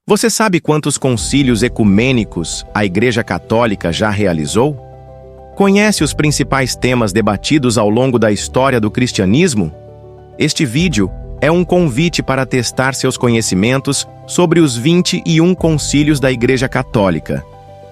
Você sabe quantos concílios ecumênicos a Igreja Católica já realizou? Conhece os principais temas debatidos ao longo da história do cristianismo? Este vídeo é um convite para testar seus conhecimentos sobre os 21 concílios da Igreja Católica,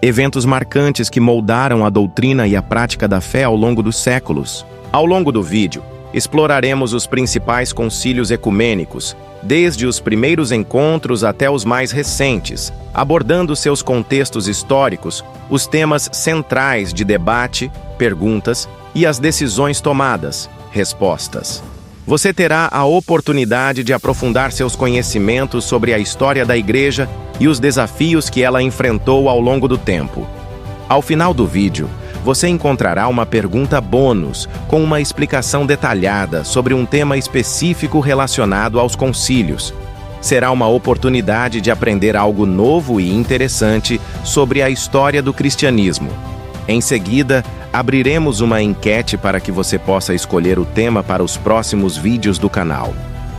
eventos marcantes que moldaram a doutrina e a prática da fé ao longo dos séculos. Ao longo do vídeo, exploraremos os principais concílios ecumênicos, desde os primeiros encontros até os mais recentes, abordando seus contextos históricos, os temas centrais de debate, perguntas e as decisões tomadas, respostas. Você terá a oportunidade de aprofundar seus conhecimentos sobre a história da Igreja e os desafios que ela enfrentou ao longo do tempo. Ao final do vídeo, você encontrará uma pergunta bônus com uma explicação detalhada sobre um tema específico relacionado aos concílios. Será uma oportunidade de aprender algo novo e interessante sobre a história do cristianismo. Em seguida, abriremos uma enquete para que você possa escolher o tema para os próximos vídeos do canal.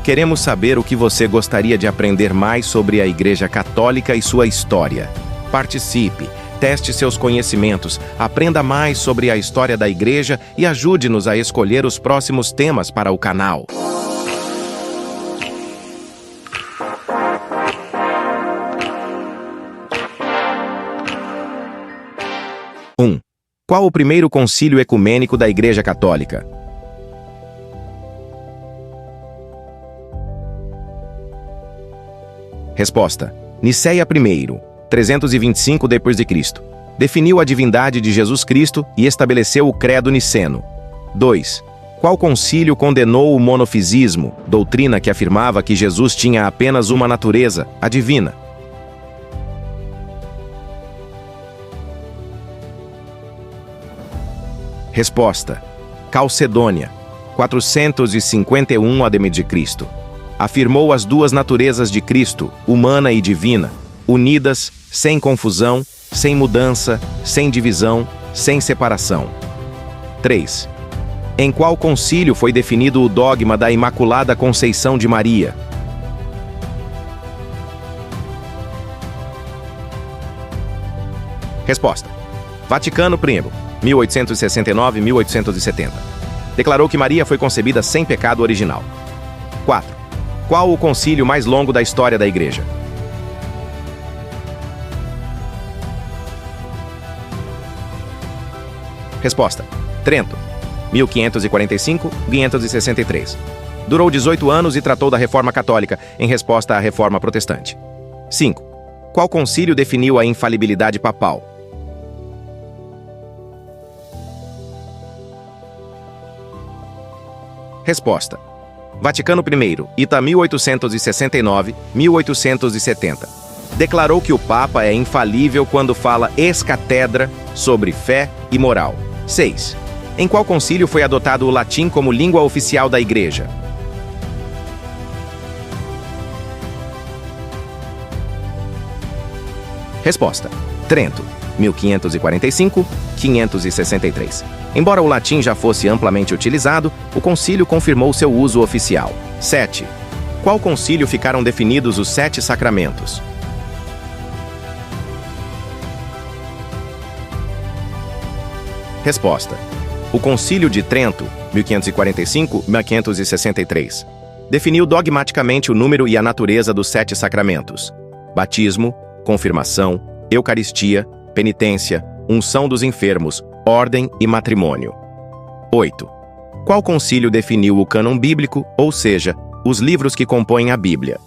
Queremos saber o que você gostaria de aprender mais sobre a Igreja Católica e sua história. Participe! Teste seus conhecimentos, aprenda mais sobre a história da Igreja e ajude-nos a escolher os próximos temas para o canal. Qual o primeiro concílio ecumênico da Igreja Católica? Resposta: Nicéia I, 325 d.C. Definiu a divindade de Jesus Cristo e estabeleceu o credo niceno. 2. Qual concílio condenou o monofisismo, doutrina que afirmava que Jesus tinha apenas uma natureza, a divina? Resposta: Calcedônia, 451 a.D.C. Afirmou as duas naturezas de Cristo, humana e divina, unidas, sem confusão, sem mudança, sem divisão, sem separação. 3. Em qual concílio foi definido o dogma da Imaculada Conceição de Maria? Resposta: Vaticano I, 1869-1870. Declarou que Maria foi concebida sem pecado original. 4. Qual o concílio mais longo da história da Igreja? Resposta: Trento, 1545-563. Durou 18 anos e tratou da Reforma Católica em resposta à Reforma Protestante. 5. Qual concílio definiu a infalibilidade papal? Resposta: Vaticano I, Ita 1869-1870. Declarou que o Papa é infalível quando fala ex-cátedra sobre fé e moral. 6. Em qual concílio foi adotado o latim como língua oficial da Igreja? Resposta: Trento, 1545-563. Embora o latim já fosse amplamente utilizado, o concílio confirmou seu uso oficial. 7. Qual concílio ficaram definidos os 7 sacramentos? Resposta: O Concílio de Trento, 1545-563. Definiu dogmaticamente o número e a natureza dos 7 sacramentos: batismo, confirmação, eucaristia, penitência, unção dos enfermos, ordem e matrimônio. 8. Qual concílio definiu o cânon bíblico, ou seja, os livros que compõem a Bíblia?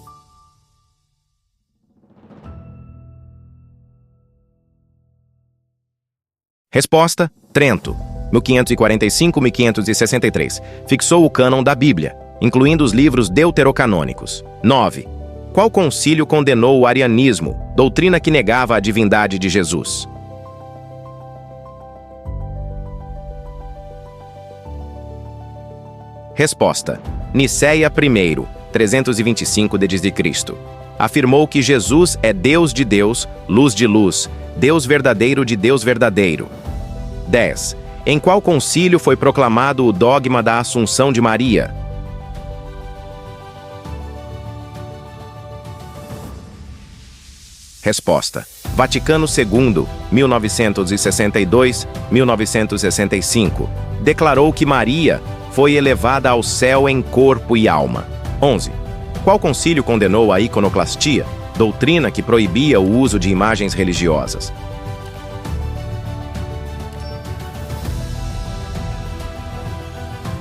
Resposta: Trento, 1545-563. Fixou o cânon da Bíblia, incluindo os livros deuterocanônicos. 9. Qual concílio condenou o arianismo, doutrina que negava a divindade de Jesus? Resposta: Nicéia I, 325 d.C. Afirmou que Jesus é Deus de Deus, luz de luz, Deus verdadeiro de Deus verdadeiro. 10. Em qual concílio foi proclamado o dogma da Assunção de Maria? Resposta: Vaticano II, 1962-1965, declarou que Maria foi elevada ao céu em corpo e alma. 11. Qual concílio condenou a iconoclastia, doutrina que proibia o uso de imagens religiosas?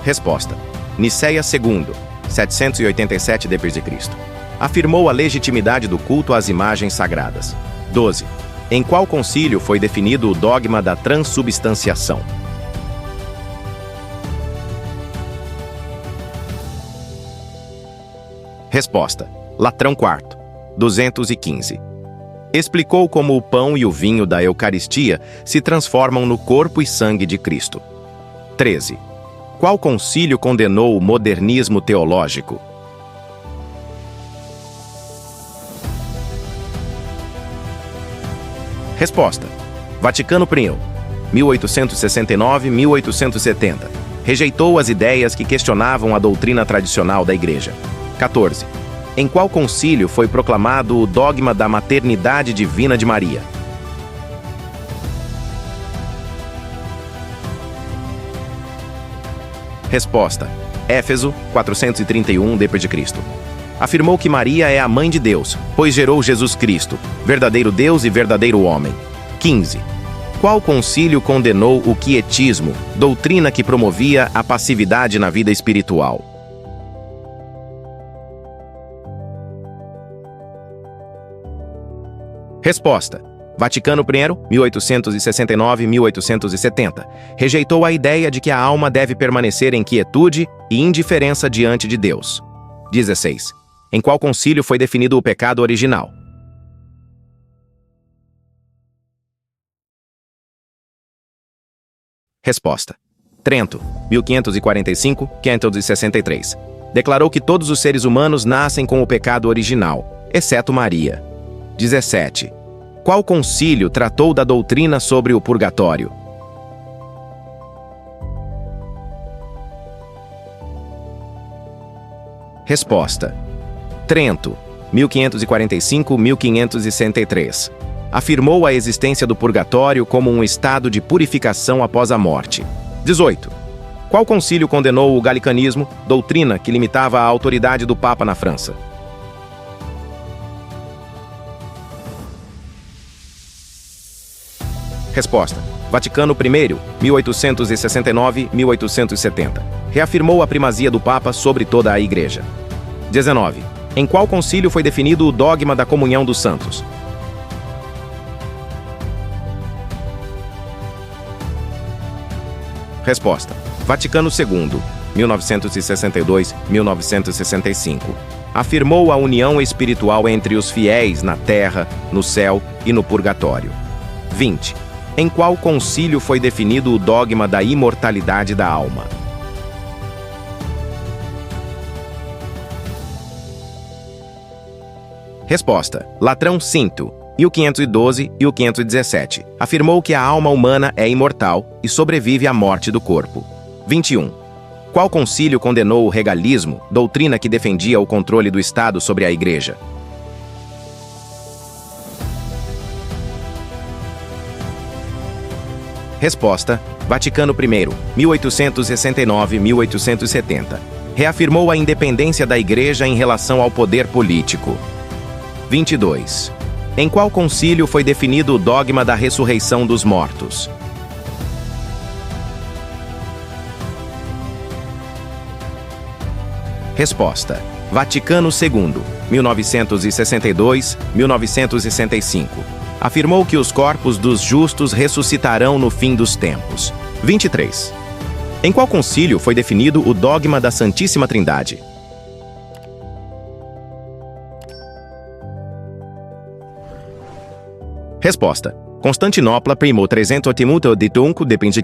Resposta: Nicéia II, 787 d.C. Afirmou a legitimidade do culto às imagens sagradas. 12. Em qual concílio foi definido o dogma da transubstanciação? Resposta: Latrão IV, 215. Explicou como o pão e o vinho da Eucaristia se transformam no corpo e sangue de Cristo. 13. Qual concílio condenou o modernismo teológico? Resposta: Vaticano I, 1869-1870. Rejeitou as ideias que questionavam a doutrina tradicional da Igreja. 14. Em qual concílio foi proclamado o dogma da maternidade divina de Maria? Resposta: Éfeso, 431 d.C. Afirmou que Maria é a mãe de Deus, pois gerou Jesus Cristo, verdadeiro Deus e verdadeiro homem. 15. Qual concílio condenou o quietismo, doutrina que promovia a passividade na vida espiritual? Resposta: Vaticano I, 1869-1870. Rejeitou a ideia de que a alma deve permanecer em quietude e indiferença diante de Deus. 16. Em qual concílio foi definido o pecado original? Resposta: Trento, 1545-563. Declarou que todos os seres humanos nascem com o pecado original, exceto Maria. 17. Qual concílio tratou da doutrina sobre o purgatório? Resposta: Trento, 1545-1563. Afirmou a existência do purgatório como um estado de purificação após a morte. 18. Qual concílio condenou o galicanismo, doutrina que limitava a autoridade do Papa na França? Resposta: Vaticano I, 1869-1870. Reafirmou a primazia do Papa sobre toda a Igreja. 19. Em qual concílio foi definido o dogma da comunhão dos santos? Resposta: Vaticano II, 1962-1965. Afirmou a união espiritual entre os fiéis na terra, no céu e no purgatório. 20. Em qual concílio foi definido o dogma da imortalidade da alma? Resposta: Latrão V, 1512 e o 517. Afirmou que a alma humana é imortal e sobrevive à morte do corpo. 21. Qual concílio condenou o regalismo, doutrina que defendia o controle do Estado sobre a Igreja? Resposta: Vaticano I, 1869-1870. Reafirmou a independência da Igreja em relação ao poder político. 22. Em qual concílio foi definido o dogma da ressurreição dos mortos? Resposta: Vaticano II, 1962-1965. Afirmou que os corpos dos justos ressuscitarão no fim dos tempos. 23. Em qual concílio foi definido o dogma da Santíssima Trindade? Resposta: Constantinopla I, 385 d.C.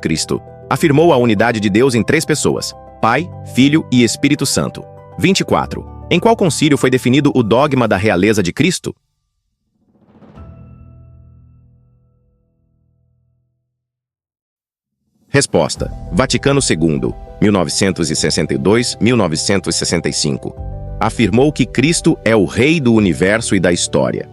Afirmou a unidade de Deus em 3 pessoas: Pai, Filho e Espírito Santo. 24. Em qual concílio foi definido o dogma da realeza de Cristo? Resposta: Vaticano II, 1962-1965. Afirmou que Cristo é o Rei do Universo e da História.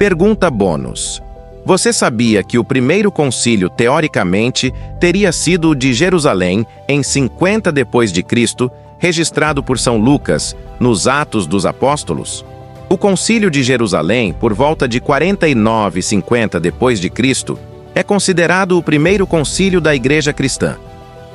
Pergunta bônus. Você sabia que o primeiro concílio, teoricamente, teria sido o de Jerusalém em 50 d.C., registrado por São Lucas nos Atos dos Apóstolos? O concílio de Jerusalém, por volta de 49 e 50 d.C., é considerado o primeiro concílio da Igreja cristã.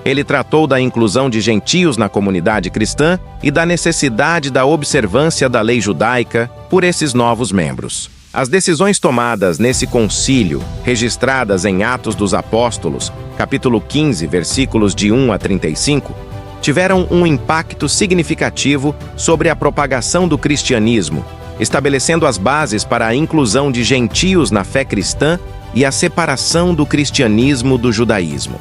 Ele tratou da inclusão de gentios na comunidade cristã e da necessidade da observância da lei judaica por esses novos membros. As decisões tomadas nesse concílio, registradas em Atos dos Apóstolos, capítulo 15, versículos de 1 a 35, tiveram um impacto significativo sobre a propagação do cristianismo, estabelecendo as bases para a inclusão de gentios na fé cristã e a separação do cristianismo do judaísmo.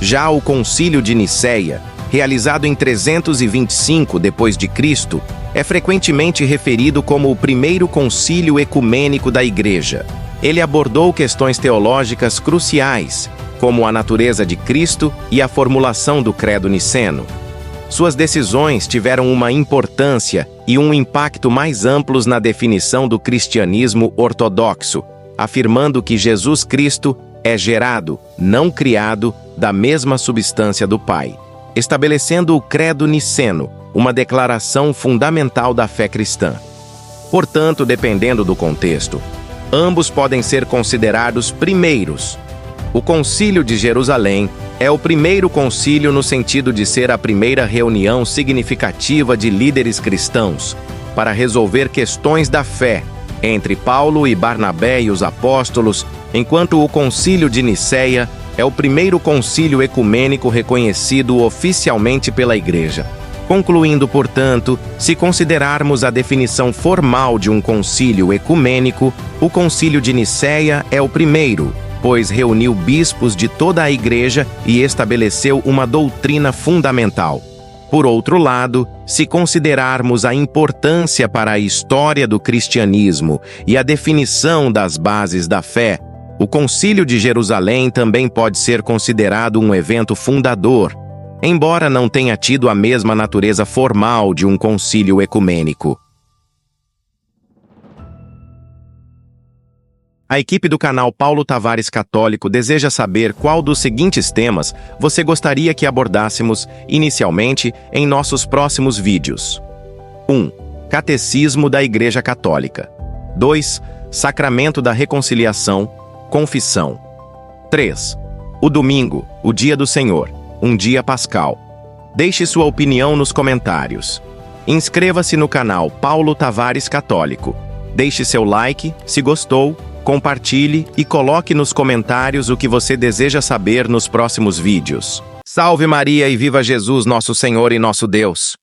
Já o Concílio de Nicéia, realizado em 325 d.C., é frequentemente referido como o primeiro concílio ecumênico da Igreja. Ele abordou questões teológicas cruciais, como a natureza de Cristo e a formulação do credo niceno. Suas decisões tiveram uma importância e um impacto mais amplos na definição do cristianismo ortodoxo, afirmando que Jesus Cristo é gerado, não criado, da mesma substância do Pai, estabelecendo o credo niceno, uma declaração fundamental da fé cristã. Portanto, dependendo do contexto, ambos podem ser considerados primeiros. O Concílio de Jerusalém é o primeiro concílio no sentido de ser a primeira reunião significativa de líderes cristãos para resolver questões da fé entre Paulo e Barnabé e os apóstolos, enquanto o Concílio de Nicéia é o primeiro concílio ecumênico reconhecido oficialmente pela Igreja. Concluindo, portanto, se considerarmos a definição formal de um concílio ecumênico, o Concílio de Nicéia é o primeiro, pois reuniu bispos de toda a Igreja e estabeleceu uma doutrina fundamental. Por outro lado, se considerarmos a importância para a história do cristianismo e a definição das bases da fé, o Concílio de Jerusalém também pode ser considerado um evento fundador, embora não tenha tido a mesma natureza formal de um concílio ecumênico. A equipe do canal Paulo Tavares Católico deseja saber qual dos seguintes temas você gostaria que abordássemos inicialmente em nossos próximos vídeos. 1. Catecismo da Igreja Católica. 2. Sacramento da Reconciliação, Confissão. 3. O domingo, o dia do Senhor, um dia pascal. Deixe sua opinião nos comentários. Inscreva-se no canal Paulo Tavares Católico. Deixe seu like, se gostou, compartilhe e coloque nos comentários o que você deseja saber nos próximos vídeos. Salve Maria e viva Jesus, nosso Senhor e nosso Deus!